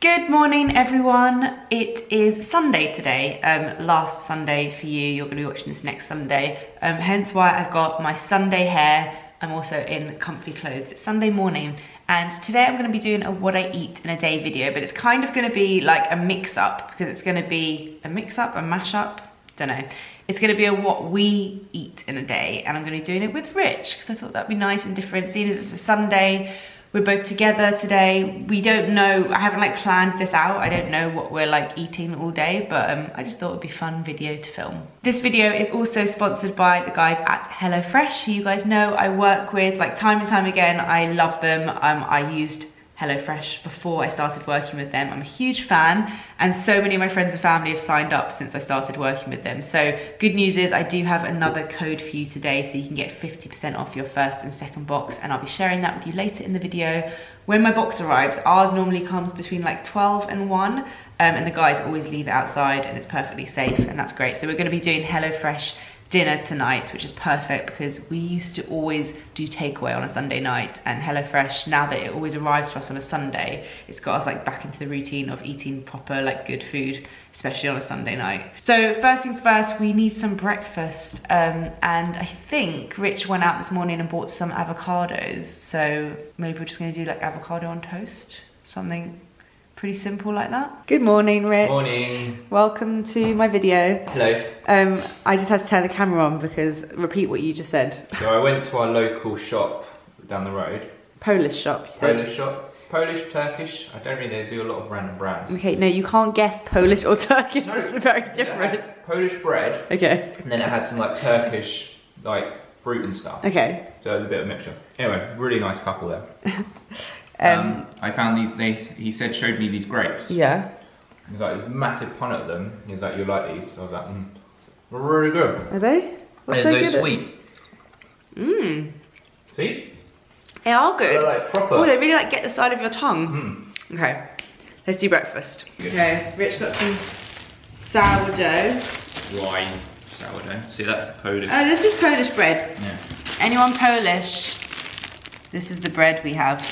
Good morning, everyone. It is Sunday today, last Sunday for you. You're gonna be watching this next Sunday, hence why I've got my Sunday hair. I'm also in comfy clothes. It's Sunday morning, and today I'm gonna be doing a what I eat in a day video, but it's kind of gonna be like a mix-up, because it's gonna be a mix-up, a mash-up, don't know. It's gonna be a what we eat in a day, and I'm gonna be doing it with Rich, because I thought that'd be nice and different, seeing as it's a Sunday. We're both together today. We don't know, I haven't like planned this out. I don't know what we're like eating all day, but I just thought it would be a fun video to film. This video is also sponsored by the guys at HelloFresh, who you guys know I work with like time and time again. I love them. I used HelloFresh before I started working with them. I'm a huge fan, and so many of my friends and family have signed up since I started working with them. So good news is I do have another code for you today, so you can get 50% off your first and second box, and I'll be sharing that with you later in the video. When my box arrives, ours normally comes between like 12 and 1, and the guys always leave it outside, and it's perfectly safe, and that's great. So we're gonna be doing HelloFresh dinner tonight, which is perfect because we used to always do takeaway on a Sunday night, and HelloFresh, now that it always arrives for us on a Sunday, it's got us like back into the routine of eating proper like good food, especially on a Sunday night. So first things first, we need some breakfast, and I think Rich went out this morning and bought some avocados, so maybe we're just gonna do like avocado on toast, something pretty simple like that. Good morning, Rich. Morning. Welcome to my video. Hello. I just had to turn the camera on because repeat what you just said. So I went to our local shop down the road. Polish shop, you said. Polish shop. Polish, Turkish. I don't really do a lot of random brands. Okay, no, you can't guess Polish or Turkish. No. It's very different. It had Polish bread. Okay. And then it had some like Turkish like fruit and stuff. Okay. So it was a bit of a mixture. Anyway, really nice couple there. I found these, he showed me these grapes. Yeah. He was like, there's a massive pun at them. He was like, you like these? So I was like, they're really good. Are they? What's They're so so good sweet. See? They are good. They're like proper. Oh, they really like get the side of your tongue. Okay, let's do breakfast. Good. Okay, Rich got some sourdough. Rye sourdough. See, that's the Polish. Oh, this is Polish bread. Yeah. Anyone Polish? This is the bread we have.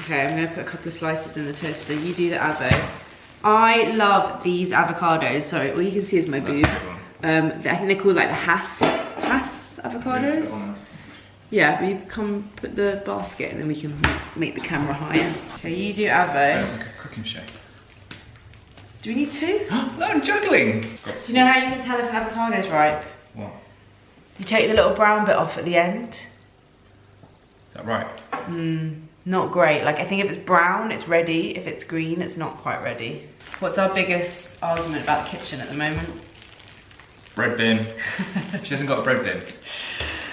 Okay, I'm gonna put a couple of slices in the toaster. You do the avo. I love these avocados. Sorry, all you can see is my boobs. I think they're called like the Hass avocados. Yeah, we come put the basket and then we can make the camera higher. Okay, you do avo. It's like a cooking show. Do we need two? No, I'm juggling. Do you know how you can tell if an avocado's ripe? What? You take the little brown bit off at the end. Is that right? Not great. Like, I think if it's brown, it's ready. If it's green, it's not quite ready. What's our biggest argument about the kitchen at the moment? Bread bin. She hasn't got a bread bin.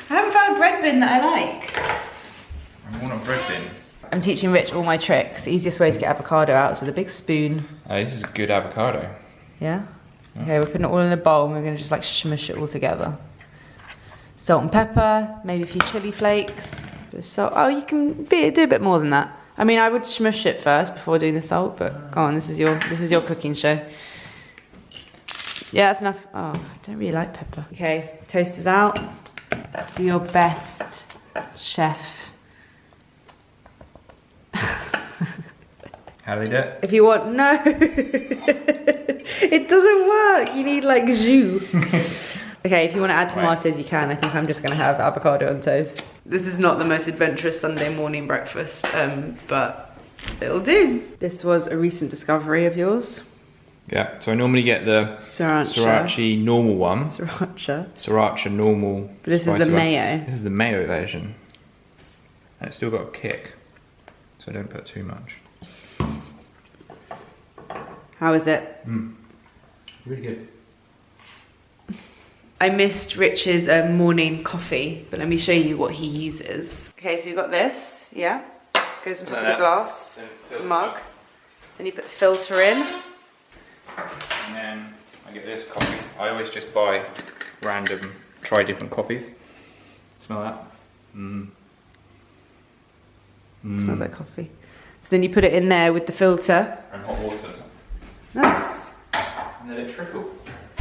I haven't found a bread bin that I like. I want a bread bin. I'm teaching Rich all my tricks. The easiest way to get avocado out is with a big spoon. Oh, this is a good avocado. Yeah? Okay, we're putting it all in a bowl and we're gonna just like smush it all together. Salt and pepper, maybe a few chili flakes. Salt. Oh, you can do a bit more than that. I mean, I would smush it first before doing the salt, but go on, this is your cooking show. Yeah, that's enough. Oh, I don't really like pepper. Okay, toast is out. Do your best, chef. How do they do it? If you want, no. It doesn't work. You need like jus. Okay, if you want to add tomatoes, you can. I think I'm just going to have avocado on toast. This is not the most adventurous Sunday morning breakfast, but it'll do. This was a recent discovery of yours. Yeah, so I normally get the sriracha normal one. Sriracha normal. But this is the mayo. This is the mayo version. And it's still got a kick, so I don't put too much. How is it? Really good. I missed Rich's morning coffee, but let me show you what he uses. Okay, so you've got this, yeah? Goes on top of the glass, mug. Then you put the filter in. And then I get this coffee. I always just buy random, try different coffees. Smell that? Smells like coffee. So then you put it in there with the filter. And hot water. Nice. And then it trickles.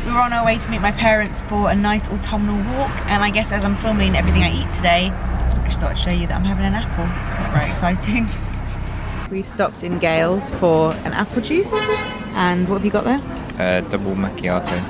We're on our way to meet my parents for a nice autumnal walk, and I guess as I'm filming everything I eat today, I just thought I'd show you that I'm having an apple. Not very exciting. We've stopped in Gale's for an apple juice. And what have you got there? Double macchiato.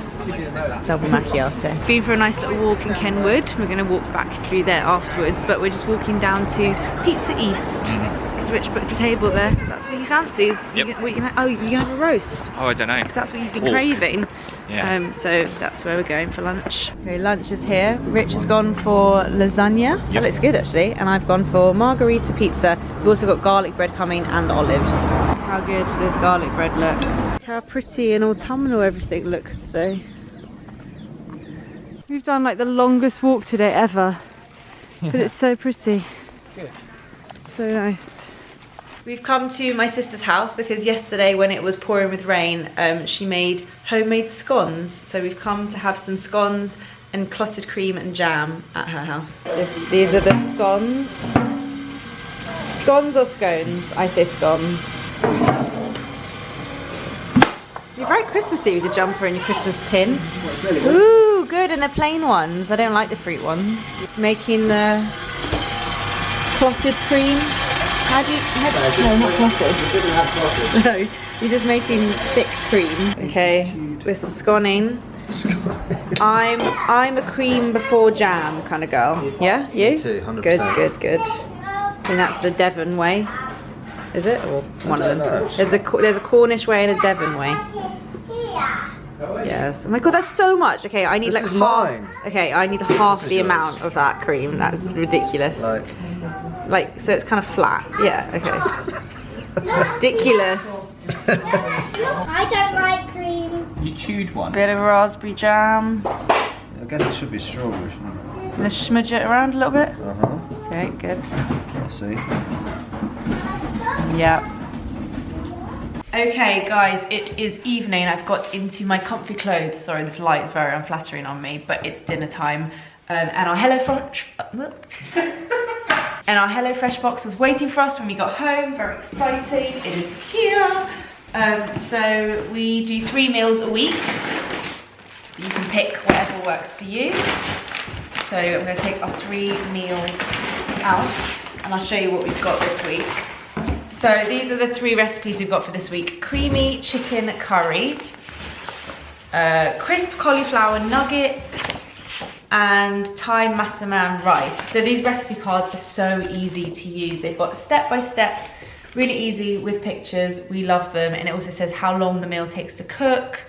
Double macchiato. Been for a nice little walk in Kenwood. We're going to walk back through there afterwards, but we're just walking down to Pizza East. Because Rich booked a table there, because that's what he fancies. Yep. You're going to have a roast? Oh, I don't know. Because that's what you've been craving. Yeah. So that's where we're going for lunch. Okay, lunch is here. Rich has gone for lasagna. Yep. That looks good actually. And I've gone for margarita pizza. We've also got garlic bread coming and olives. How good this garlic bread looks. How pretty and autumnal everything looks today. We've done like the longest walk today ever. But it's so pretty. Good. So nice. We've come to my sister's house because yesterday when it was pouring with rain, she made homemade scones. So we've come to have some scones and clotted cream and jam at her house. These are the scones. Scones or scones? I say scones. You're very Christmassy with your jumper and your Christmas tin. Ooh, good, and the plain ones. I don't like the fruit ones. Making the clotted cream. How do you... no, not clotted. No, you're just making thick cream. Okay, we're sconing. I'm a cream before jam kind of girl. Yeah, you? Me too, 100%. Good. I think that's the Devon way. Is it? Or one of them? There's a Cornish way and a Devon way. Yes. Oh my god, that's so much. Okay, I need This like is half. mine. Okay, I need half is the yours. amount of that cream. That's ridiculous. Like so it's kind of flat. Yeah, okay. Ridiculous. I don't like cream. You chewed one. Bit of raspberry jam. I guess it should be strawberry, shouldn't it? Gonna smudge it around a little bit. Okay, good. I'll see. Yeah. Okay guys, it is evening. I've got into my comfy clothes. Sorry, this light is very unflattering on me, but it's dinner time. And our HelloFresh box was waiting for us when we got home. Very exciting. It is here. So we do 3 meals a week. You can pick whatever works for you. So I'm going to take our 3 meals out and I'll show you what we've got this week. So these are the 3 recipes we've got for this week. Creamy chicken curry, crisp cauliflower nuggets, and Thai massaman rice. So these recipe cards are so easy to use. They've got step by step, really easy with pictures. We love them. And it also says how long the meal takes to cook.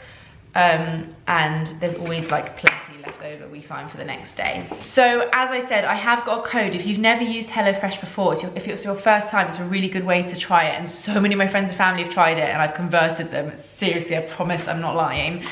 And there's always like plenty left over we find for the next day. So as I said, I have got a code. If you've never used HelloFresh before, if it's your first time, it's a really good way to try it. And so many of my friends and family have tried it and I've converted them. Seriously, I promise I'm not lying.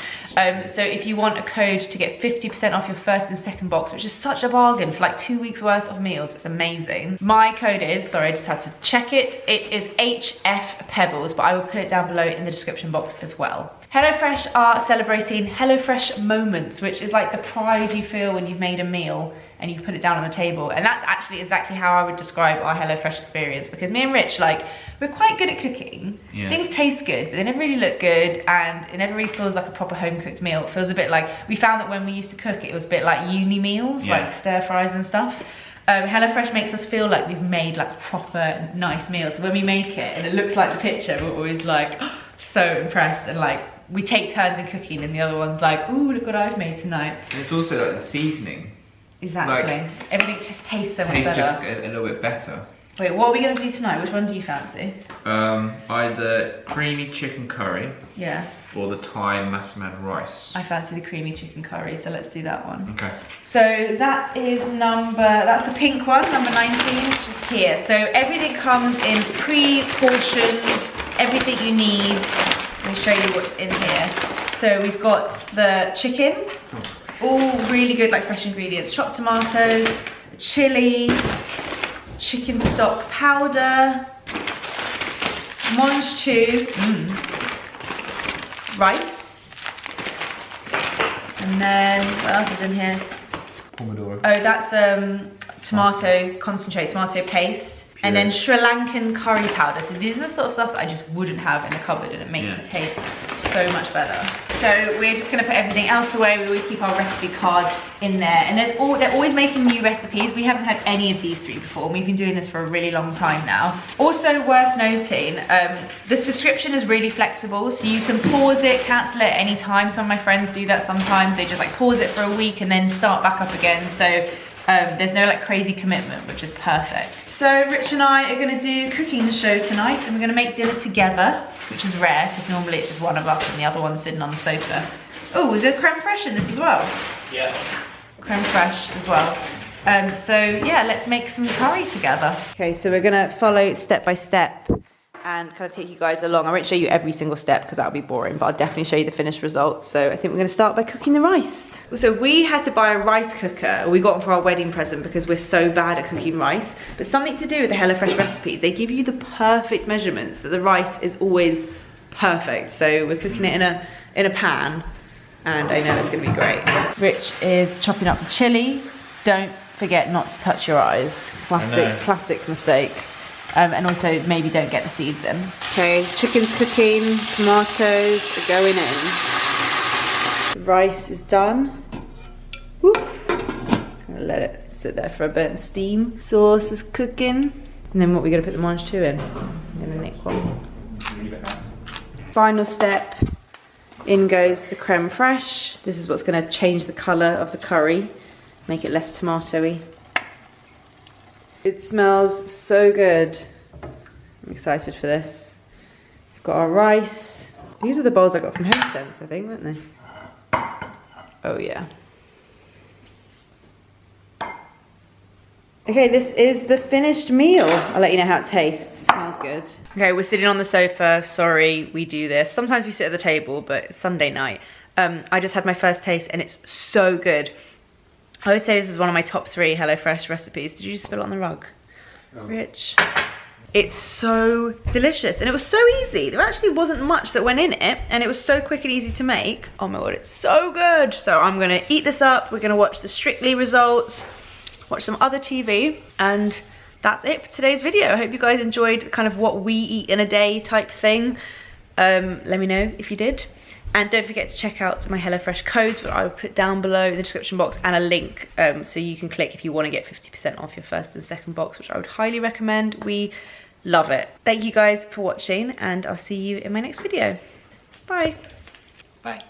So if you want a code to get 50% off your first and second box, which is such a bargain for like 2 weeks worth of meals, it's amazing. My code is, sorry, I just had to check it. It is HF Pebbles, but I will put it down below in the description box as well. HelloFresh are celebrating HelloFresh moments, which is like the pride you feel when you've made a meal and you put it down on the table. And that's actually exactly how I would describe our HelloFresh experience, because me and Rich, like, we're quite good at cooking. Yeah. Things taste good, but they never really look good, and it never really feels like a proper home-cooked meal. It feels a bit like, we found that when we used to cook, it was a bit like uni meals, like stir fries and stuff. HelloFresh makes us feel like we've made like a proper nice meal. So when we make it and it looks like the picture, we're always like, oh, so impressed, and like, we take turns in cooking and the other one's like, ooh, look what I've made tonight. And it's also like the seasoning. Exactly. Like, everything just tastes so much better. Tastes just a little bit better. Wait, what are we going to do tonight? Which one do you fancy? Either creamy chicken curry. Yeah. Or the Thai massaman rice. I fancy the creamy chicken curry, so let's do that one. Okay. So that is that's the pink one, number 19, which is here. So everything comes in pre-portioned, everything you need. Let me show you what's in here. So we've got the chicken, all really good, like fresh ingredients. Chopped tomatoes, chili, chicken stock powder, mange choux, rice, and then what else is in here? Pomodoro. Oh, that's tomato concentrate, tomato paste, And then Sri Lankan curry powder. So these are the sort of stuff that I just wouldn't have in the cupboard, and it makes it taste so much better. So we're just gonna put everything else away. We always keep our recipe cards in there. And they're always making new recipes. We haven't had any of these 3 before. We've been doing this for a really long time now. Also worth noting, the subscription is really flexible. So you can pause it, cancel it at any time. Some of my friends do that sometimes. They just like pause it for a week and then start back up again. So there's no like crazy commitment, which is perfect. So Rich and I are gonna do cooking show tonight, and we're gonna make dinner together, which is rare because normally it's just one of us and the other one's sitting on the sofa. Oh, is there creme fraiche in this as well? Yeah. Creme fraiche as well. So yeah, let's make some curry together. Okay, so we're gonna follow step by step and kind of take you guys along. I won't show you every single step because that'll be boring, but I'll definitely show you the finished results. So I think we're gonna start by cooking the rice. So we had to buy a rice cooker. We got one for our wedding present because we're so bad at cooking rice. But something to do with the HelloFresh recipes, they give you the perfect measurements that the rice is always perfect. So we're cooking it in a pan, and I know it's gonna be great. Rich is chopping up the chili. Don't forget not to touch your eyes. Classic mistake. And also maybe don't get the seeds in. Okay, chicken's cooking, tomatoes are going in. The rice is done. Whoop. Just gonna let it sit there for a bit and steam. Sauce is cooking. And then what we're gonna put the mange two in. I'm gonna nick one. Final step, in goes the creme fraiche. This is what's gonna change the color of the curry, make it less tomatoey. It smells so good. I'm excited for this. We've got our rice. These are the bowls I got from HomeSense, I think, weren't they? Oh yeah. Okay, this is the finished meal. I'll let you know how it tastes. It smells good. Okay, we're sitting on the sofa. Sorry, we do this. Sometimes we sit at the table, but it's Sunday night. I just had my first taste and it's so good. I would say this is one of my top 3 HelloFresh recipes. Did you just spill it on the rug? Oh. Rich. It's so delicious and it was so easy. There actually wasn't much that went in it and it was so quick and easy to make. Oh my god, it's so good. So I'm gonna eat this up. We're gonna watch the Strictly results, watch some other TV, and that's it for today's video. I hope you guys enjoyed kind of what we eat in a day type thing. Let me know if you did. And don't forget to check out my HelloFresh codes, which I will put down below in the description box, and a link so you can click if you want to get 50% off your first and second box, which I would highly recommend. We love it. Thank you guys for watching, and I'll see you in my next video. Bye. Bye.